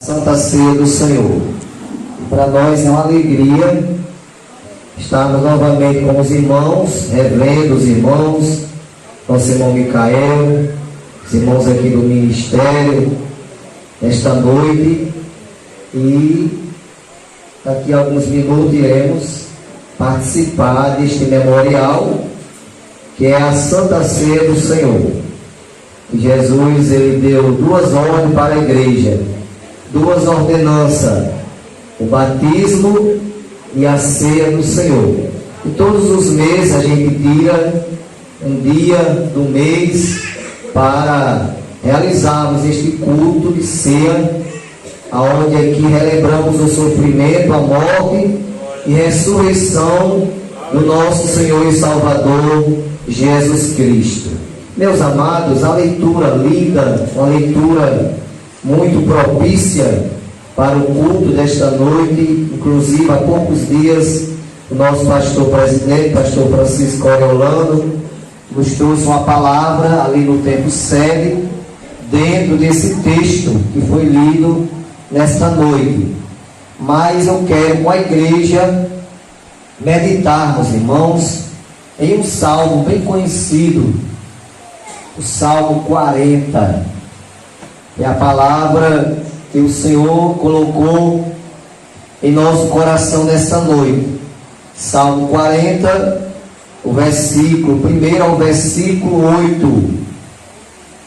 Santa Ceia do Senhor. Para nós é uma alegria estarmos novamente com os irmãos, revendo os irmãos, nosso irmão Micael, os irmãos aqui do ministério, esta noite. E daqui a alguns minutos iremos participar deste memorial, que é a Santa Ceia do Senhor. E Jesus, ele deu duas ordens para a igreja, duas ordenanças: o batismo e a ceia do Senhor. E todos os meses a gente tira um dia do mês para realizarmos este culto de ceia, aonde aqui relembramos o sofrimento, a morte e ressurreição do nosso Senhor e Salvador Jesus Cristo. Meus amados, a leitura lida, uma leitura muito propícia para o culto desta noite. Inclusive, há poucos dias, o nosso pastor presidente, pastor Francisco Oriolano, nos trouxe uma palavra ali no tempo sede, dentro desse texto que foi lido nesta noite. Mas eu quero, com a igreja, meditarmos, irmãos, em um salmo bem conhecido, o Salmo 40. É a palavra que o Senhor colocou em nosso coração nesta noite. Salmo 40, o versículo 1 ao versículo 8.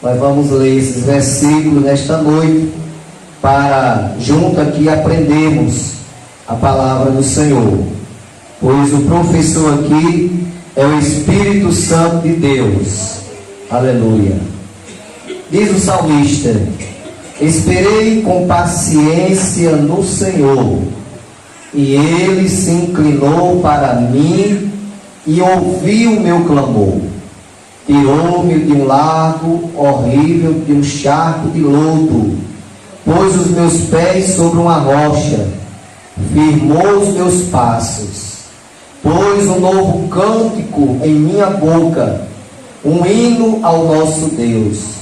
Nós vamos ler esses versículos nesta noite, para junto aqui aprendermos a palavra do Senhor. Pois o professor aqui é o Espírito Santo de Deus. Aleluia. Diz o salmista: esperei com paciência no Senhor, e Ele se inclinou para mim e ouviu o meu clamor. Tirou-me de um lago horrível, de um charco de lodo, pôs os meus pés sobre uma rocha, firmou os meus passos, pôs um novo cântico em minha boca, um hino ao nosso Deus.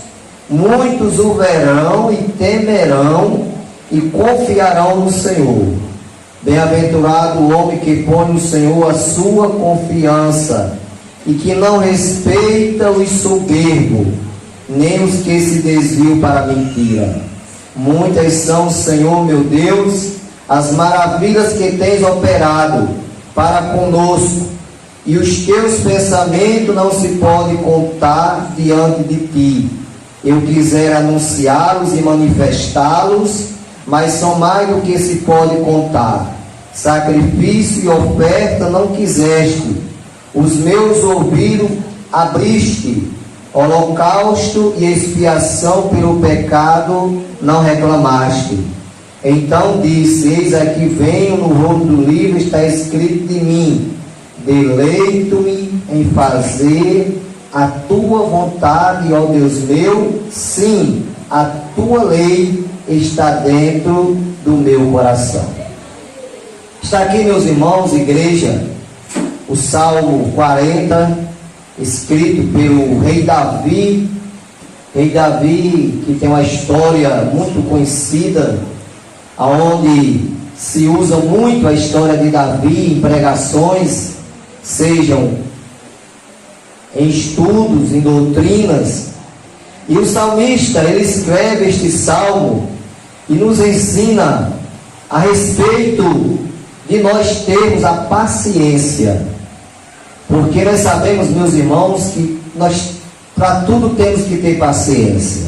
Muitos o verão e temerão e confiarão no Senhor. Bem-aventurado o homem que põe no Senhor a sua confiança e que não respeita os soberbos, nem os que se desviam para a mentira. Muitas são, Senhor meu Deus, as maravilhas que tens operado para conosco, e os teus pensamentos não se podem contar diante de ti. Eu quisera anunciá-los e manifestá-los, mas são mais do que se pode contar. Sacrifício e oferta não quiseste, os meus ouvidos abriste. Holocausto e expiação pelo pecado não reclamaste. Então disse: eis aqui venho, no rolo do livro está escrito de mim: deleito-me em fazer a tua vontade, ó Deus meu. Sim, a tua lei está dentro do meu coração. Está aqui, meus irmãos, igreja, o Salmo 40, escrito pelo rei Davi. Rei Davi, que tem uma história muito conhecida, onde se usa muito a história de Davi em pregações, sejam em estudos, em doutrinas. E o salmista, ele escreve este salmo e nos ensina a respeito de nós termos a paciência, porque nós sabemos, meus irmãos, que nós para tudo temos que ter paciência.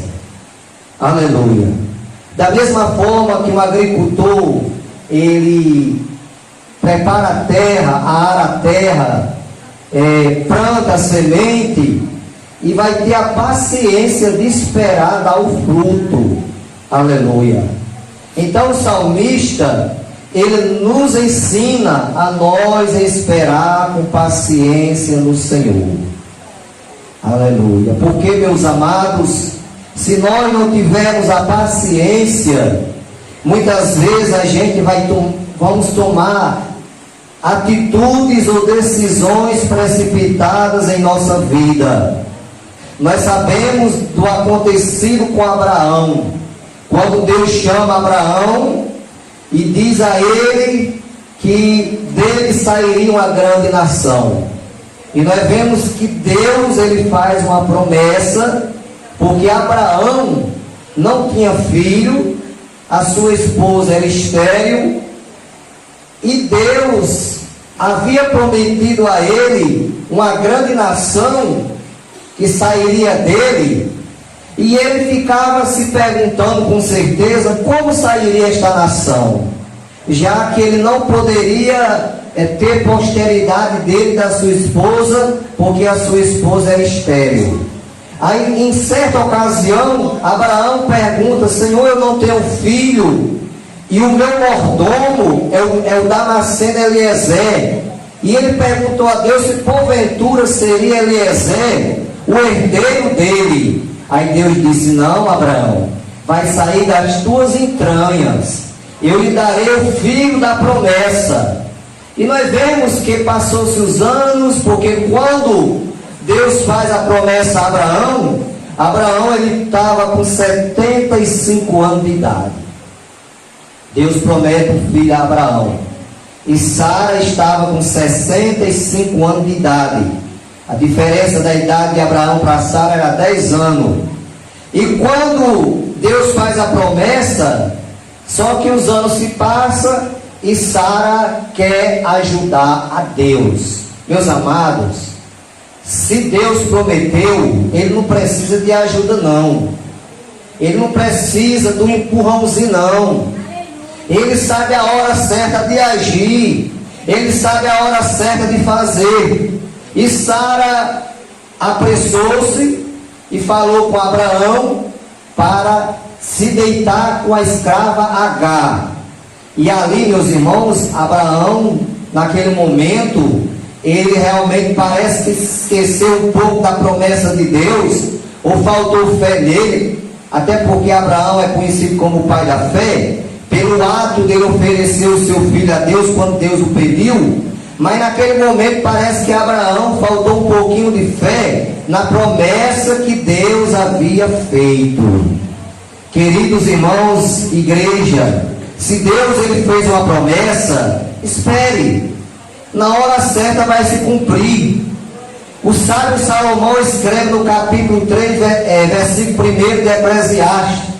Aleluia. Da mesma forma que um agricultor, ele prepara a terra, ara a terra, planta a semente e vai ter a paciência de esperar dar o fruto. Aleluia. Então o salmista, ele nos ensina a nós esperar com paciência no Senhor. Aleluia. Porque, meus amados, se nós não tivermos a paciência, muitas vezes a gente vamos tomar atitudes ou decisões precipitadas em nossa vida. Nós sabemos do acontecido com Abraão, quando Deus chama Abraão e diz a ele que dele sairia uma grande nação. E nós vemos que Deus, ele faz uma promessa, porque Abraão não tinha filho, a sua esposa era estéril, e Deus havia prometido a ele uma grande nação que sairia dele, e ele ficava se perguntando com certeza como sairia esta nação, já que ele não poderia ter posteridade dele, da sua esposa, porque a sua esposa era estéril. Aí, em certa ocasião, Abraão pergunta: Senhor, eu não tenho filho, e o meu mordomo é o Damasceno Eliezer. E ele perguntou a Deus se porventura seria Eliezer o herdeiro dele. Aí Deus disse: não, Abraão, vai sair das tuas entranhas, eu lhe darei o filho da promessa. E nós vemos que passou-se os anos, porque quando Deus faz a promessa a Abraão ele estava com 75 anos de idade. Deus promete um filho a Abraão, e Sara estava com 65 anos de idade. A diferença da idade de Abraão para Sara era 10 anos. E quando Deus faz a promessa, só que os anos se passam e Sara quer ajudar a Deus. Meus amados, se Deus prometeu, ele não precisa de ajuda não. Ele não precisa do empurrãozinho não. Ele sabe a hora certa de agir, ele sabe a hora certa de fazer. E Sara apressou-se e falou com Abraão para se deitar com a escrava Agar. E ali, meus irmãos, Abraão, naquele momento, ele realmente parece que esqueceu um pouco da promessa de Deus, ou faltou fé nele, até porque Abraão é conhecido como o pai da fé, pelo ato dele oferecer o seu filho a Deus quando Deus o pediu. Mas naquele momento parece que Abraão faltou um pouquinho de fé na promessa que Deus havia feito. Queridos irmãos, igreja, se Deus ele fez uma promessa, espere, na hora certa vai se cumprir. O sábio Salomão escreve no capítulo 3, versículo 1 de Eclesiastes: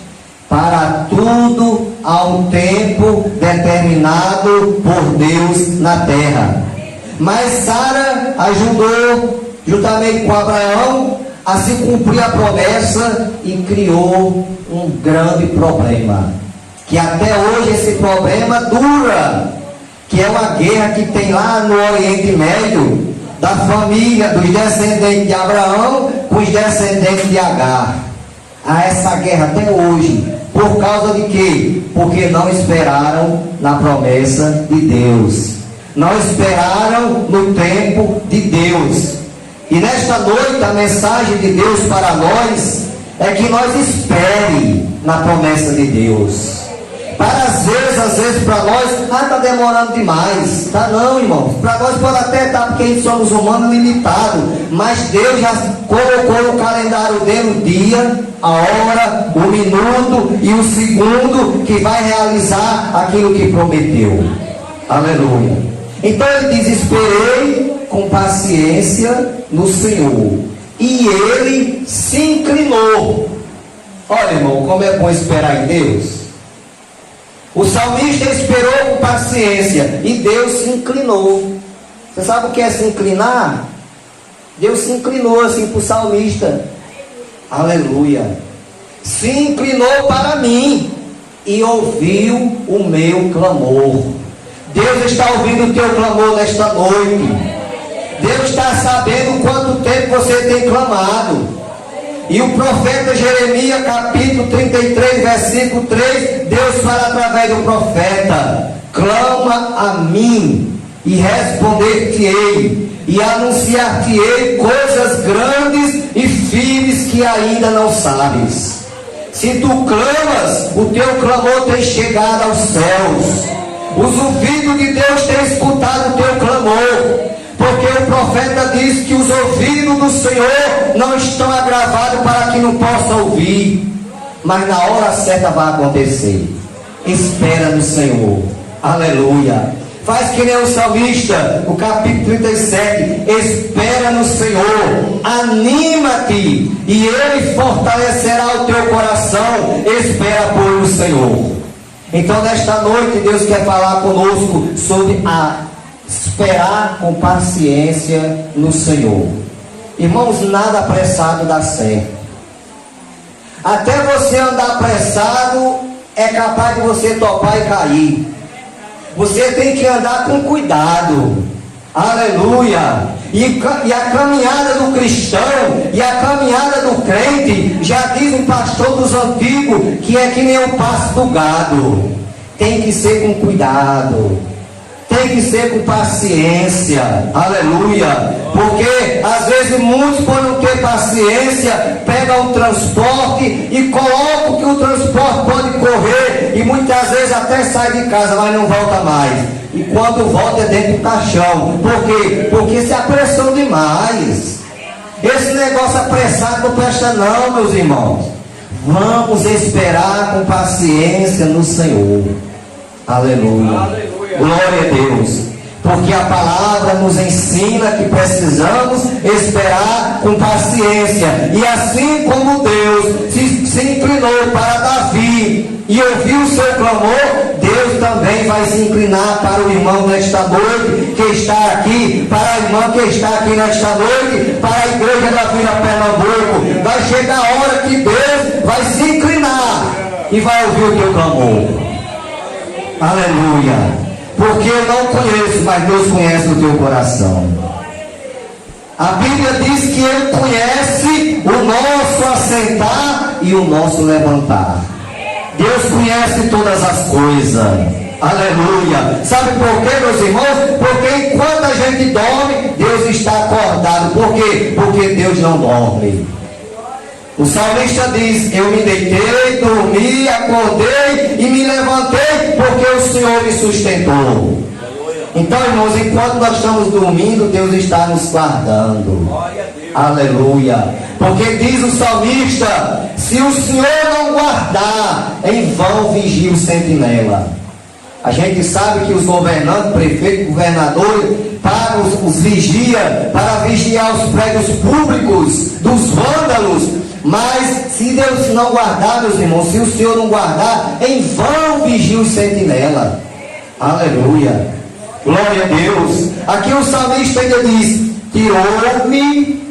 para tudo há um tempo determinado por Deus na terra. Mas Sara ajudou, juntamente com Abraão, a se cumprir a promessa, e criou um grande problema, que até hoje esse problema dura, que é uma guerra que tem lá no Oriente Médio, da família dos descendentes de Abraão com os descendentes de Agar. Há essa guerra até hoje. Por causa de quê? Porque não esperaram na promessa de Deus, não esperaram no tempo de Deus. E nesta noite a mensagem de Deus para nós é que nós espere na promessa de Deus. Para às vezes para nós, está demorando demais. Tá não, irmãos. Para nós pode até estar, porque somos humanos limitados. Mas Deus já colocou no calendário dele o dia, a hora, o minuto e o segundo que vai realizar aquilo que prometeu. Aleluia. Então ele diz: esperei com paciência no Senhor, e ele se inclinou. Olha, irmão, como é bom esperar em Deus. O salmista esperou com paciência e Deus se inclinou. Você sabe o que é se inclinar? Deus se inclinou assim para o salmista. Aleluia. Se inclinou para mim e ouviu o meu clamor. Deus está ouvindo o teu clamor nesta noite. Deus está sabendo quanto tempo você tem clamado. E o profeta Jeremias, capítulo 33, versículo 3, Deus fala através do profeta: clama a mim e responder-te-ei, e anunciar-te-ei coisas grandes e firmes que ainda não sabes. Se tu clamas, o teu clamor tem chegado aos céus. Os ouvidos de Deus têm escutado o teu clamor. Porque o profeta diz que os ouvidos do Senhor não estão agravados para que não possa ouvir. mas na hora certa vai acontecer. Espera no Senhor. Aleluia. Faz que nem o salmista, o capítulo 37, espera no Senhor, anima-te, e Ele fortalecerá o teu coração. Espera, pois, no Senhor. Então, nesta noite, Deus quer falar conosco sobre esperar com paciência no Senhor. Irmãos, nada apressado dá certo. Até você andar apressado, é capaz de você topar e cair. Você tem que andar com cuidado. Aleluia. E a caminhada do cristão e a caminhada do crente, já diz um pastor dos antigos, que é que nem o passo do gado. Tem que ser com cuidado, tem que ser com paciência. Aleluia. Porque às vezes muitos, por não ter paciência, pegam o transporte e colocam que o transporte pode correr, e muitas vezes até sai de casa, mas não volta mais. E quando volta é dentro do caixão. Por quê? Porque se apressou demais. Esse negócio apressado não presta não, meus irmãos. Vamos esperar com paciência no Senhor. Aleluia. Aleluia. Glória a Deus. Porque a palavra nos ensina que precisamos esperar com paciência. E assim como Deus se inclinou para Davi e ouviu o seu clamor, Deus também vai se inclinar para o irmão nesta noite que está aqui, para a irmã que está aqui nesta noite, para a igreja da Vila Pernambuco. Vai chegar a hora que Deus vai se inclinar e vai ouvir o teu clamor. Aleluia. Porque eu não conheço, mas Deus conhece o teu coração. A Bíblia diz que Ele conhece o nosso assentar e o nosso levantar. Deus conhece todas as coisas. Aleluia. Sabe por quê, meus irmãos? Porque enquanto a gente dorme, Deus está acordado. Por quê? Porque Deus não dorme. O salmista diz: eu me deitei, dormi, acordei e me levantei, porque o Senhor me sustentou. Então, irmãos, enquanto nós estamos dormindo, Deus está nos guardando. Aleluia. Porque diz o salmista: se o Senhor não guardar, em vão vigia o sentinela. A gente sabe que os governantes, prefeitos, governadores, pagam os vigia para vigiar os prédios públicos dos vândalos. Mas se Deus não guardar, meus irmãos, se o Senhor não guardar, em vão vigia o sentinela. Aleluia. Glória a Deus. Aqui o salmista ainda diz: tirou-me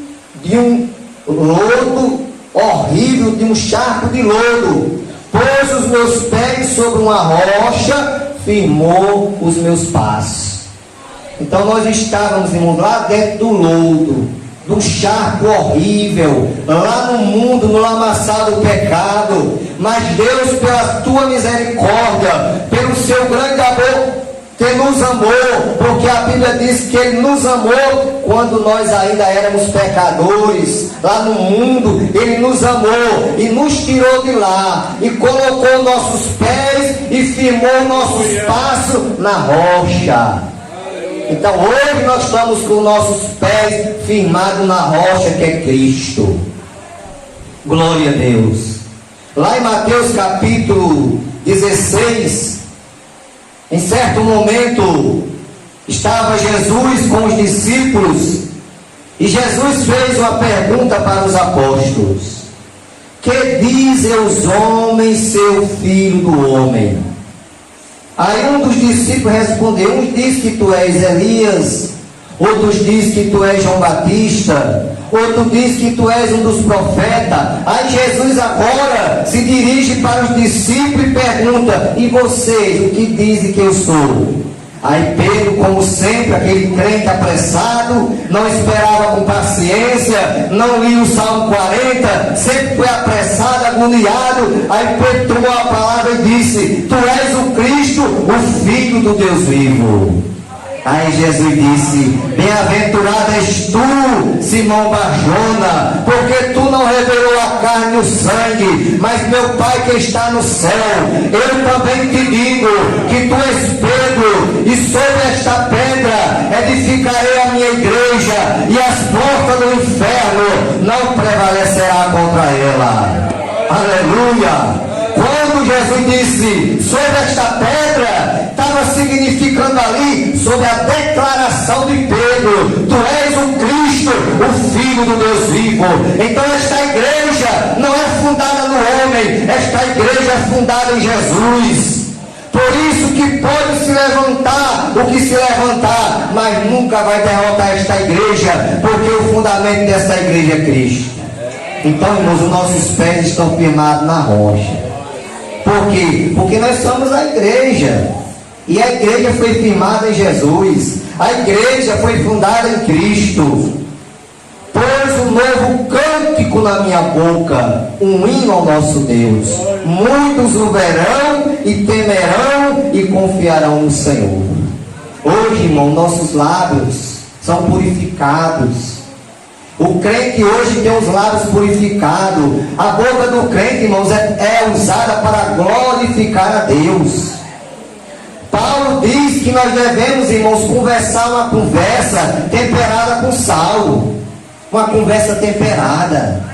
de um lodo horrível, de um charco de lodo, pôs os meus pés sobre uma rocha, firmou os meus passos. Então nós estávamos, irmãos, lá dentro do lodo, do charco horrível, lá no mundo, no lamaçal do pecado. Mas Deus, pela tua misericórdia, pelo seu grande amor, que nos amou, porque a Bíblia diz que Ele nos amou quando nós ainda éramos pecadores. Lá no mundo, Ele nos amou e nos tirou de lá, e colocou nossos pés e firmou nossos passos na rocha. Então hoje nós estamos com nossos pés firmados na rocha que é Cristo. Glória a Deus. Lá em Mateus capítulo 16, em certo momento, estava Jesus com os discípulos, e Jesus fez uma pergunta para os apóstolos: que dizem os homens ser o filho do homem? Aí um dos discípulos respondeu: uns diz que tu és Elias, outros diz que tu és João Batista, outro diz que tu és um dos profetas. Aí Jesus agora se dirige para os discípulos e pergunta: e vocês, o que dizem que eu sou? Aí Pedro, como sempre, aquele crente apressado, não esperava com paciência, não lia o Salmo 40, sempre foi apressado, agoniado. Aí Pedro tomou a palavra e disse: tu és o Cristo, o Filho do Deus vivo. Aí Jesus disse: bem-aventurado és tu, Simão Barjona, porque tu não revelou a carne e o sangue, mas meu Pai que está no céu. Eu também te digo que tu és Pedro, e sobre esta pedra edificarei a minha igreja, e as portas do inferno não prevalecerá contra ela. Aleluia! Quando Jesus disse sobre esta pedra, estava significando ali sobre a declaração de Pedro: tu és o Cristo, o Filho do Deus vivo. Então esta igreja não é fundada no homem, esta igreja é fundada em Jesus. Por isso que pode se levantar o que se levantar, mas nunca vai derrotar esta igreja, porque o fundamento desta igreja é Cristo. Então, irmãos, os nossos pés estão firmados na rocha. Por quê? Porque nós somos a igreja. E a igreja foi firmada em Jesus. A igreja foi fundada em Cristo. Pôs um novo cântico na minha boca, um hino ao nosso Deus. Muitos o verão e temerão e confiarão no Senhor. Hoje, irmão, nossos lábios são purificados. O crente hoje tem os lábios purificados. A boca do crente, irmãos, é usada para glorificar a Deus. Paulo diz que nós devemos, irmãos, conversar uma conversa temperada com sal. Uma conversa temperada.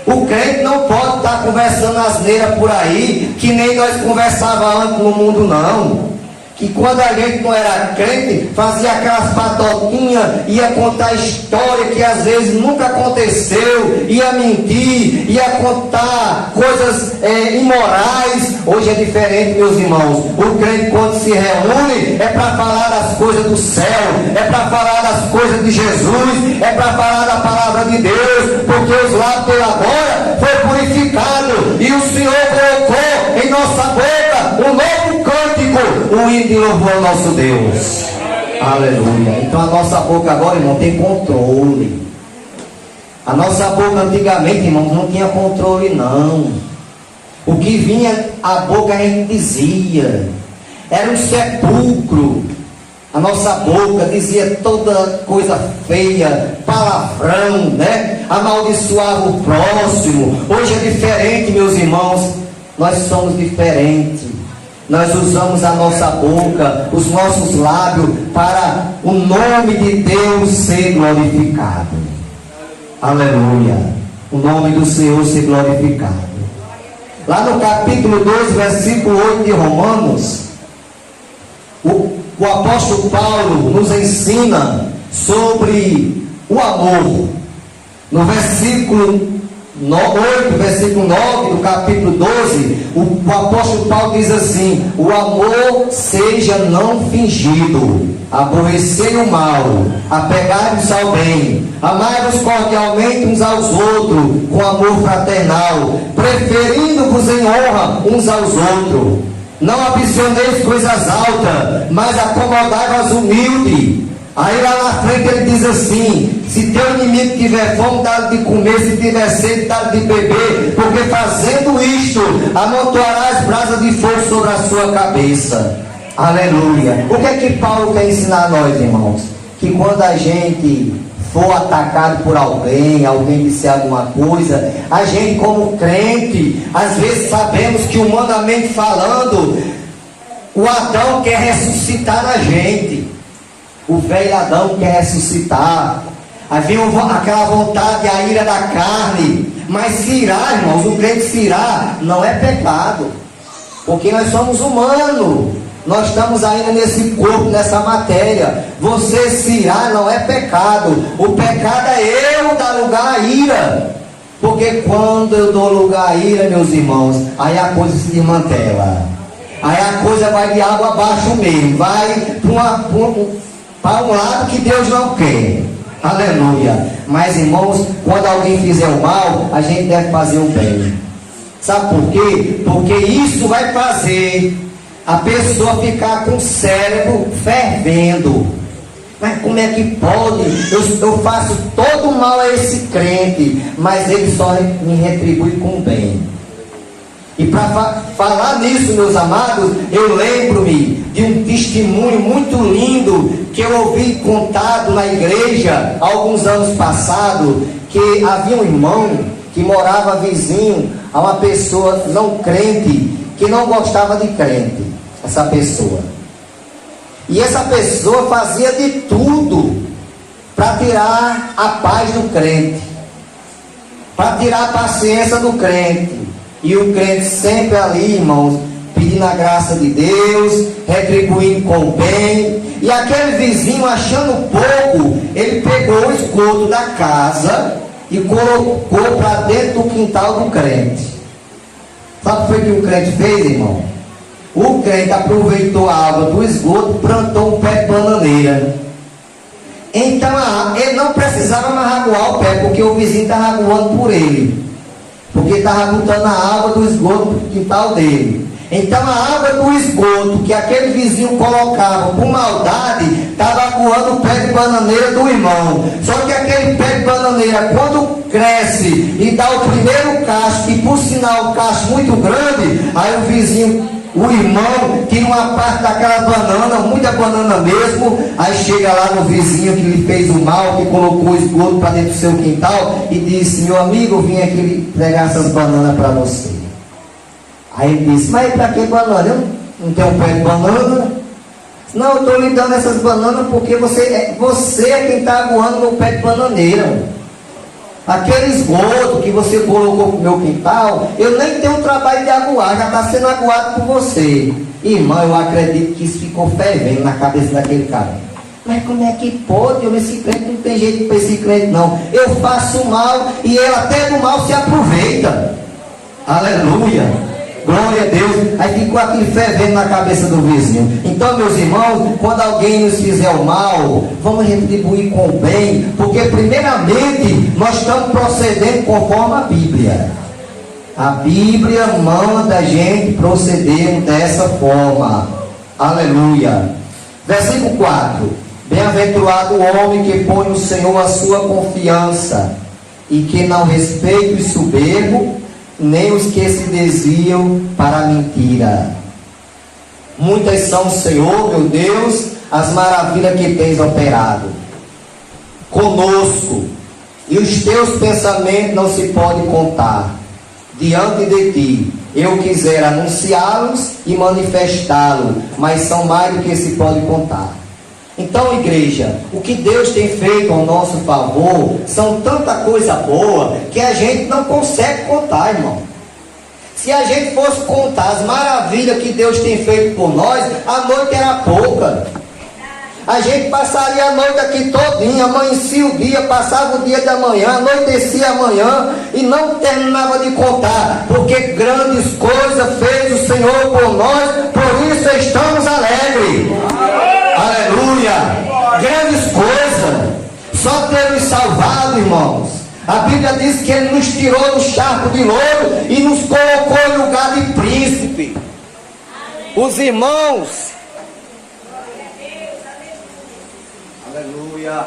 O crente não pode estar conversando asneira por aí, que nem nós conversávamos antes no mundo, não. Que quando a gente não era crente, fazia aquelas patotinhas, ia contar história que às vezes nunca aconteceu, ia mentir, ia contar coisas imorais. Hoje é diferente, meus irmãos. O crente, quando se reúne, é para falar das coisas do céu, é para falar das coisas de Jesus, é para falar da palavra de Deus, porque os lábios dele agora foi purificado e o Senhor colocou em nossa boca um novo cântico, um hino de louvor ao nosso Deus. Aleluia. Então a nossa boca agora, irmão, tem controle. A nossa boca antigamente, irmão, não tinha controle, não. O que vinha a boca a gente dizia. Era um sepulcro. A nossa boca dizia toda coisa feia, palavrão, né? Amaldiçoava o próximo. Hoje é diferente, meus irmãos. Nós somos diferentes. Nós usamos a nossa boca, os nossos lábios, para o nome de Deus ser glorificado. Aleluia. O nome do Senhor ser glorificado. Lá no capítulo 2, versículo 8 de Romanos, o apóstolo Paulo nos ensina sobre o amor. No versículo 8, versículo 9 do capítulo 12, o apóstolo Paulo diz assim: o amor seja não fingido, aborrecei o mal, apegai-vos ao bem, amai-vos cordialmente uns aos outros, com amor fraternal, preferindo-vos em honra uns aos outros. Não ambicioneis coisas altas, mas acomodai-vos humilde. Aí lá na frente ele diz assim: se teu inimigo tiver fome, dá-lhe de comer, se tiver sede, dá-lhe de beber, porque fazendo isto, amontoarás brasas de fogo sobre a sua cabeça. Aleluia. O que é que Paulo quer ensinar a nós, irmãos? Que quando a gente for atacado por alguém disser alguma coisa, a gente como crente, às vezes sabemos que humanamente falando, o Adão quer ressuscitar na gente. O velho Adão quer ressuscitar. Havia aquela vontade, a ira da carne. Mas se irar, irmãos, o crente se irar não é pecado. Porque nós somos humanos. Nós estamos ainda nesse corpo, nessa matéria. Você se irar não é pecado. O pecado é eu dar lugar à ira. Porque quando eu dou lugar à ira, meus irmãos, aí a coisa se desmantela. Aí a coisa vai de água abaixo mesmo. Vai para um lado que Deus não quer. Aleluia. Mas, irmãos, quando alguém fizer o mal, a gente deve fazer o bem. Sabe por quê? Porque isso vai fazer a pessoa ficar com o cérebro fervendo. Mas como é que pode? Eu faço todo o mal a esse crente, mas ele só me retribui com o bem. E para falar nisso, meus amados, eu lembro-me de um testemunho muito lindo que eu ouvi contado na igreja há alguns anos passados, que havia um irmão que morava vizinho a uma pessoa não crente, que não gostava de crente, essa pessoa. E essa pessoa fazia de tudo para tirar a paz do crente, para tirar a paciência do crente. E o crente sempre ali, irmãos, pedindo a graça de Deus, retribuindo com o bem. E aquele vizinho, achando pouco, ele pegou o esgoto da casa e colocou para dentro do quintal do crente. Sabe o que foi que o crente fez, irmão? O crente aproveitou a água do esgoto, plantou um pé de bananeira. Então ele não precisava mais aguar o pé, porque o vizinho estava aguando por ele, porque estava botando a água do esgoto para o quintal dele. Então a água do esgoto que aquele vizinho colocava por maldade, estava aguando o pé de bananeira do irmão. Só que aquele pé de bananeira, quando cresce e dá o primeiro cacho, que por sinal um cacho muito grande, aí o vizinho, o irmão, tira uma parte daquela banana, muita banana mesmo, aí chega lá no vizinho que lhe fez o mal, que colocou o esgoto para dentro do seu quintal, e disse: meu amigo, eu vim aqui pegar essas bananas para você. Aí ele disse: mas para que banana? Eu não tenho um pé de banana. Não, eu estou lhe dando essas bananas porque você é quem está aguando no pé de bananeira. Aquele esgoto que você colocou no meu quintal, eu nem tenho trabalho de aguar, já está sendo aguado por você. Irmão, eu acredito que isso ficou fervendo na cabeça daquele cara. Mas como é que pode? Esse crente não tem jeito para esse crente não. Eu faço mal e ele até do mal se aproveita. Aleluia. Glória a Deus. Aí ficou aquele fervendo na cabeça do vizinho. Então, meus irmãos, quando alguém nos fizer o mal, vamos retribuir com o bem, porque primeiramente nós estamos procedendo conforme a Bíblia. A Bíblia manda a gente proceder dessa forma. Aleluia. Versículo 4: bem-aventurado o homem que põe no Senhor a sua confiança, e que não respeita o soberbo, nem os que se desviam para a mentira. Muitas são, Senhor, meu Deus, as maravilhas que tens operado conosco, e os teus pensamentos não se podem contar. Diante de ti eu quisera anunciá-los e manifestá-los, mas são mais do que se pode contar. Então, igreja, o que Deus tem feito ao nosso favor são tanta coisa boa que a gente não consegue contar, irmão. Se a gente fosse contar as maravilhas que Deus tem feito por nós, a noite era pouca. A gente passaria a noite aqui todinha, amanhecia o dia, passava o dia da manhã, anoitecia amanhã e não terminava de contar, porque grandes coisas fez o Senhor por nós, por isso estamos alegres. Aleluia! Grandes coisas, só ter nos salvado, irmãos. A Bíblia diz que Ele nos tirou do charco de lodo e nos colocou em lugar de príncipe. Os irmãos, aleluia.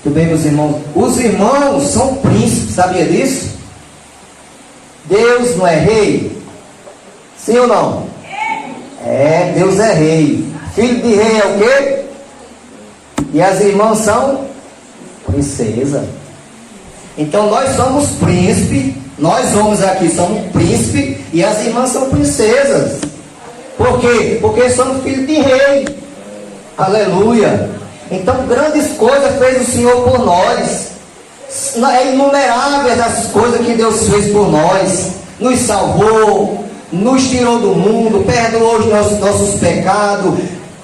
Tudo bem, meus irmãos? Os irmãos são príncipes, sabia disso? Deus não é rei? Sim ou não? É, Deus é rei. Filho de rei é o quê? E as irmãs são princesa. Então nós somos príncipe, nós homens aqui somos príncipe e as irmãs são princesas. Por quê? Porque somos filhos de rei. Aleluia. Então grandes coisas fez o Senhor por nós. É inumeráveis as coisas que Deus fez por nós. Nos salvou, nos tirou do mundo, perdoou os nossos pecados,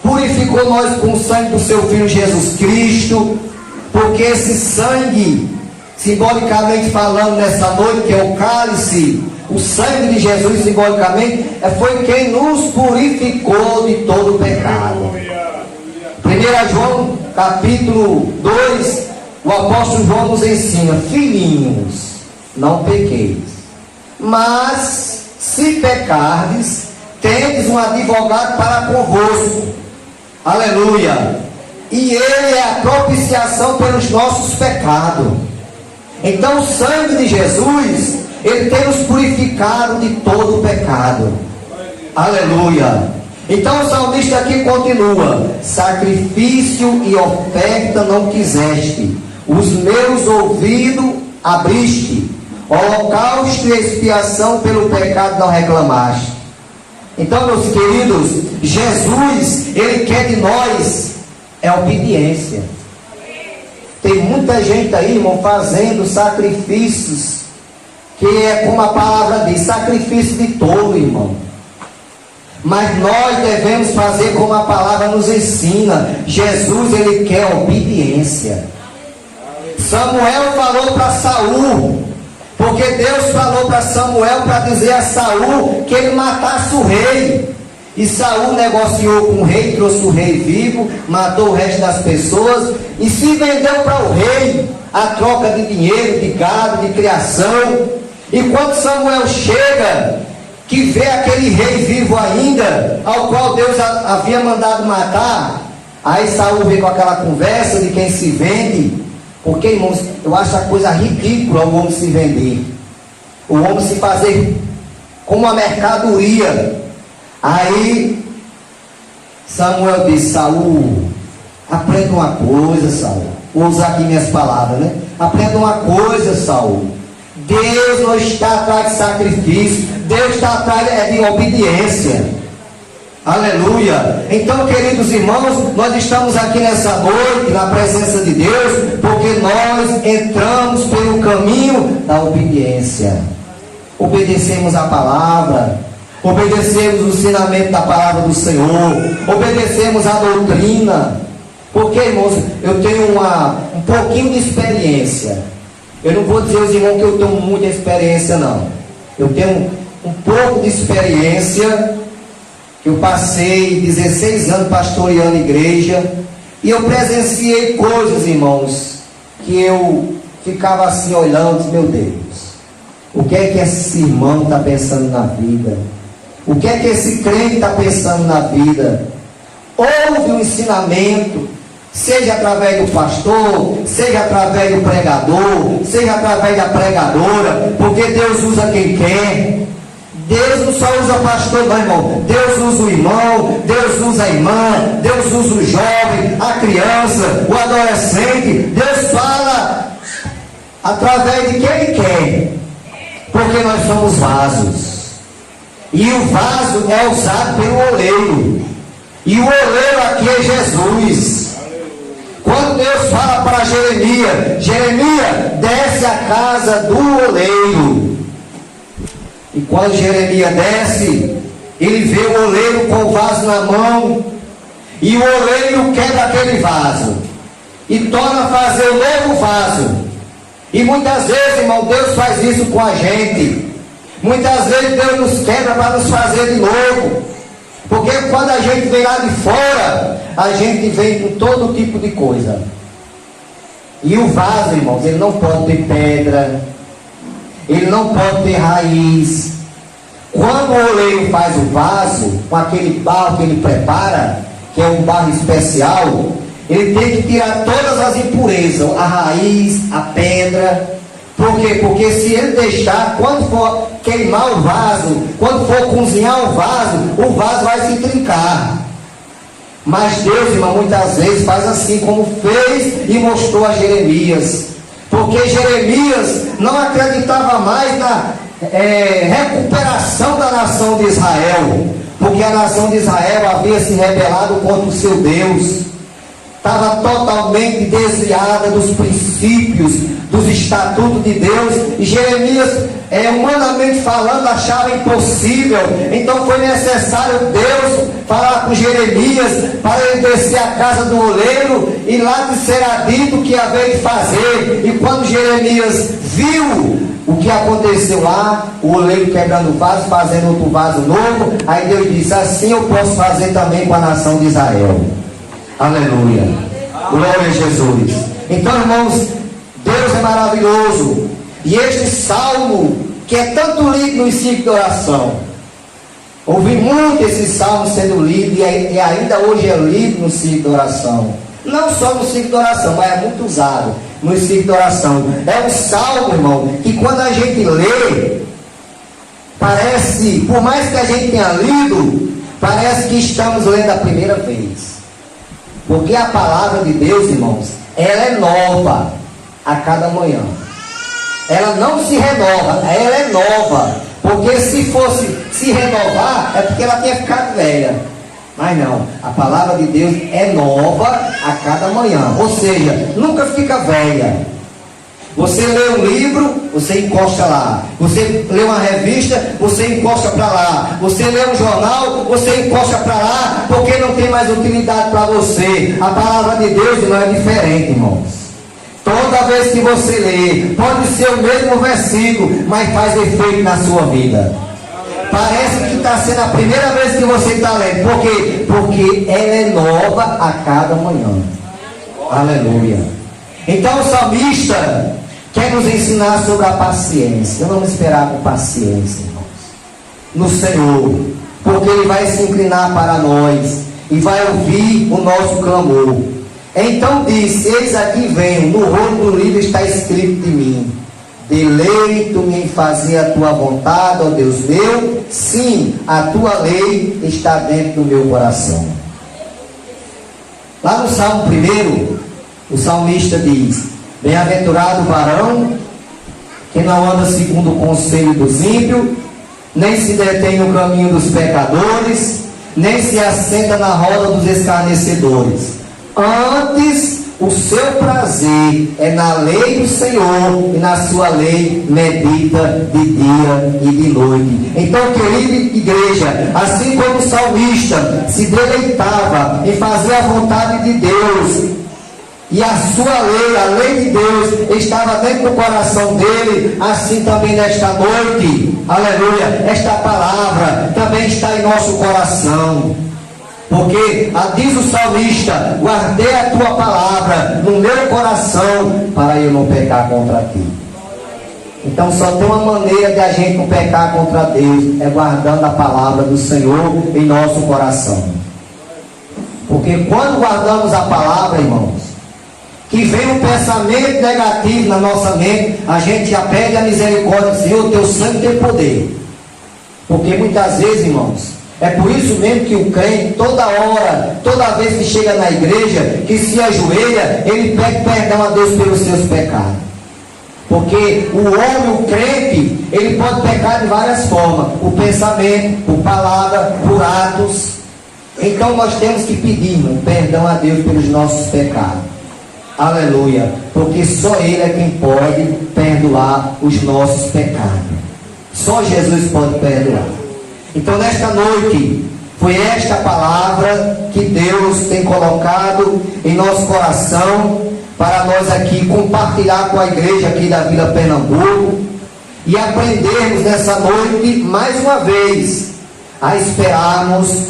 purificou nós com o sangue do seu Filho Jesus Cristo. Porque esse sangue, simbolicamente falando nessa noite, que é o cálice, o sangue de Jesus, simbolicamente, foi quem nos purificou de todo o pecado. 1 João capítulo 2, o apóstolo João nos ensina: filhinhos, não pequeis, mas se pecardes, tendes um advogado para convosco. Aleluia. E ele é a propiciação pelos nossos pecados. Então o sangue de Jesus, ele tem nos purificado de todo o pecado. Aleluia. Então o salmista aqui continua: sacrifício e oferta não quiseste, os meus ouvidos abriste, holocausto e expiação pelo pecado não reclamaste. Então, meus queridos, Jesus, Ele quer de nós obediência. Tem muita gente aí, irmão, fazendo sacrifícios, que é como a palavra diz, sacrifício de tolo, irmão. Mas nós devemos fazer como a palavra nos ensina. Jesus, Ele quer obediência. Samuel falou para Saul, porque Deus falou para Samuel para dizer a Saul que ele matasse o rei. E Saul negociou com o rei, trouxe o rei vivo, matou o resto das pessoas e se vendeu para o rei, a troca de dinheiro, de gado, de criação. E quando Samuel chega, que vê aquele rei vivo ainda, ao qual Deus havia mandado matar, aí Saul vem com aquela conversa de quem se vende. Porque, irmãos, eu acho a coisa ridícula o homem se vender, o homem se fazer como uma mercadoria. Aí Samuel disse: Saul, aprenda uma coisa, Saul. Vou usar aqui minhas palavras, né? Aprenda uma coisa, Saul. Deus não está atrás de sacrifício, Deus está atrás de obediência. Aleluia. Então, queridos irmãos, nós estamos aqui nessa noite na presença de Deus, porque nós entramos pelo caminho da obediência. Obedecemos a palavra, obedecemos o ensinamento da palavra do Senhor, obedecemos a doutrina. Porque, irmãos, eu tenho um pouquinho de experiência. Eu não vou dizer aos irmãos que eu tenho muita experiência, não. Eu tenho um pouco de experiência. Eu passei 16 anos pastoreando igreja, e eu presenciei coisas, irmãos, que eu ficava assim olhando, meu Deus, o que é que esse irmão está pensando na vida? O que é que esse crente está pensando na vida? Houve um ensinamento, seja através do pastor, seja através do pregador, seja através da pregadora, porque Deus usa quem quer. Deus não só usa pastor, não, irmão. Deus usa o irmão, Deus usa a irmã, Deus usa o jovem, a criança, o adolescente. Deus fala através de quem Ele quer, porque nós somos vasos, e o vaso é usado pelo oleiro, e o oleiro aqui é Jesus. Quando Deus fala para Jeremias: Jeremias, desce a casa do oleiro. E quando Jeremias desce, ele vê o oleiro com o vaso na mão, e o oleiro quebra aquele vaso e torna a fazer o novo vaso. E muitas vezes, irmão, Deus faz isso com a gente. Muitas vezes Deus nos quebra para nos fazer de novo, porque quando a gente vem lá de fora, a gente vem com todo tipo de coisa. E o vaso, irmãos, ele não pode ter pedra, ele não pode ter raiz. Quando o oleiro faz o vaso, com aquele barro que ele prepara, que é um barro especial, ele tem que tirar todas as impurezas, a raiz, a pedra. Por quê? Porque se ele deixar, quando for queimar o vaso, quando for cozinhar o vaso vai se trincar. Mas Deus, irmão, muitas vezes faz assim, como fez e mostrou a Jeremias. Porque Jeremias não acreditava mais na recuperação da nação de Israel, porque a nação de Israel havia se rebelado contra o seu Deus, estava totalmente desviada dos princípios, dos estatutos de Deus, e Jeremias, humanamente falando, achava impossível. Então foi necessário Deus falar com Jeremias para ele descer à casa do oleiro, e lá lhe será dito o que haver de fazer. E quando Jeremias viu o que aconteceu lá, o oleiro quebrando o vaso, fazendo outro vaso novo, aí Deus disse: assim eu posso fazer também com a nação de Israel. Aleluia, glória a Jesus. Então, irmãos, Deus é maravilhoso. E este salmo, que é tanto lido no ciclo de oração, ouvi muito esse salmo sendo lido, e ainda hoje é lido no ciclo de oração. Não só no ciclo de oração, mas é muito usado no ciclo de oração. É um salmo, irmão, que quando a gente lê, parece, por mais que a gente tenha lido, Parece que estamos lendo a primeira vez. Porque a palavra de Deus, irmãos, ela é nova a cada manhã. Ela não se renova, ela é nova. Porque se fosse se renovar, é porque ela tinha ficado velha. Mas não, a palavra de Deus é nova a cada manhã. Ou seja, nunca fica velha. Você lê um livro, você encosta lá. Você lê uma revista, você encosta para lá. Você lê um jornal, você encosta para lá, porque não tem mais utilidade para você. A palavra de Deus não é diferente, irmãos. Toda vez que você lê, pode ser o mesmo versículo, mas faz efeito na sua vida. Parece que está sendo a primeira vez que você está lendo. Por quê? Porque ela é nova a cada manhã. Aleluia. Então o salmista quer nos ensinar sobre a paciência. Vamos esperar com paciência, irmãos, no Senhor, porque Ele vai se inclinar para nós e vai ouvir o nosso clamor. Então disse: eis aqui venho, no rolo do livro está escrito de mim: deleito-me em fazer a tua vontade, ó Deus meu. Sim, a tua lei está dentro do meu coração. Lá no Salmo 1, o salmista diz: bem-aventurado o varão que não anda segundo o conselho dos ímpios, nem se detém no caminho dos pecadores, nem se assenta na roda dos escarnecedores. Antes, o seu prazer é na lei do Senhor, e na sua lei medita de dia e de noite. Então, querida igreja, assim como o salmista se deleitava em fazer a vontade de Deus, e a sua lei, a lei de Deus, estava dentro do coração dele, assim também nesta noite, aleluia, esta palavra também está em nosso coração. Porque diz o salmista: guardei a tua palavra no meu coração, para eu não pecar contra ti. Então só tem uma maneira de a gente não pecar contra Deus, é guardando a palavra do Senhor em nosso coração. Porque quando guardamos a palavra, irmãos, que vem um pensamento negativo na nossa mente, a gente já pede a misericórdia do Senhor. Teu sangue tem poder. Porque muitas vezes, irmãos, é por isso mesmo que o crente, toda hora, toda vez que chega na igreja, que se ajoelha, ele pede perdão a Deus pelos seus pecados. Porque o homem, o crente, ele pode pecar de várias formas: por pensamento, por palavra, por atos. Então nós temos que pedir, irmão, perdão a Deus pelos nossos pecados. Aleluia. Porque só Ele é quem pode perdoar os nossos pecados. Só Jesus pode perdoar. Então nesta noite, foi esta palavra que Deus tem colocado em nosso coração, para nós aqui compartilhar com a igreja aqui da Vila Pernambuco, e aprendermos nessa noite, mais uma vez, a esperarmos